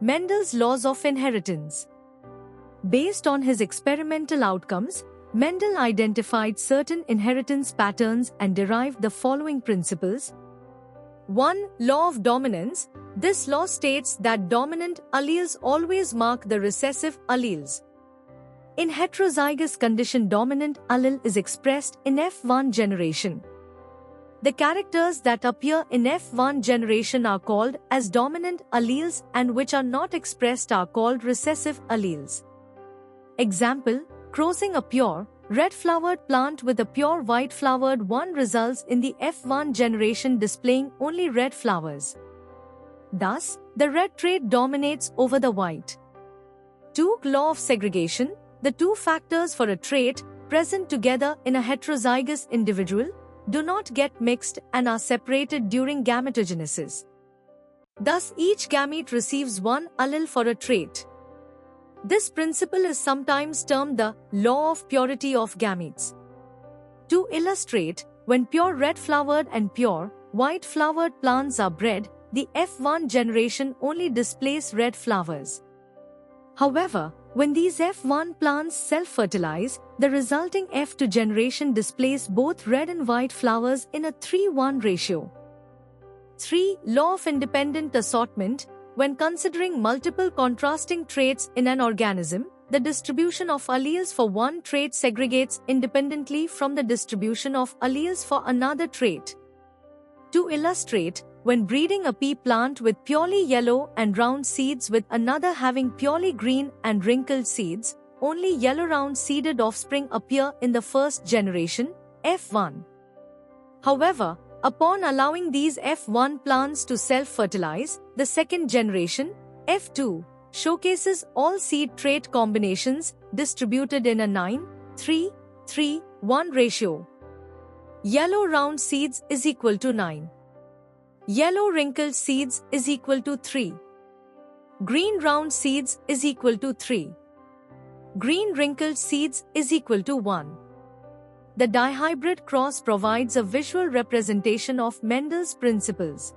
Mendel's laws of inheritance. Based on his experimental outcomes, Mendel identified certain inheritance patterns and derived the following principles. 1. Law of dominance. This law states that dominant alleles always mark the recessive alleles. In heterozygous condition, dominant allele is expressed in F1 generation. The characters that appear in F1 generation are called as dominant alleles and which are not expressed are called recessive alleles. Example, crossing a pure, red-flowered plant with a pure white-flowered one results in the F1 generation displaying only red flowers. Thus, the red trait dominates over the white. 2. Law of segregation. The two factors for a trait, present together in a heterozygous individual, do not get mixed and are separated during gametogenesis. Thus, each gamete receives one allele for a trait. This principle is sometimes termed the law of purity of gametes. To illustrate, when pure red-flowered and pure white-flowered plants are bred, the F1 generation only displays red flowers. However, when these F1 plants self-fertilize, the resulting F2 generation displays both red and white flowers in a 3:1 ratio. 3. Law of independent assortment. When considering multiple contrasting traits in an organism, the distribution of alleles for one trait segregates independently from the distribution of alleles for another trait. To illustrate, when breeding a pea plant with purely yellow and round seeds with another having purely green and wrinkled seeds, only yellow round-seeded offspring appear in the first generation, F1. However, upon allowing these F1 plants to self-fertilize, the second generation, F2, showcases all seed trait combinations distributed in a 9:3:3:1 ratio. Yellow round seeds is equal to 9. Yellow wrinkled seeds is equal to 3. Green round seeds is equal to 3. Green wrinkled seeds is equal to 1. The dihybrid cross provides a visual representation of Mendel's principles.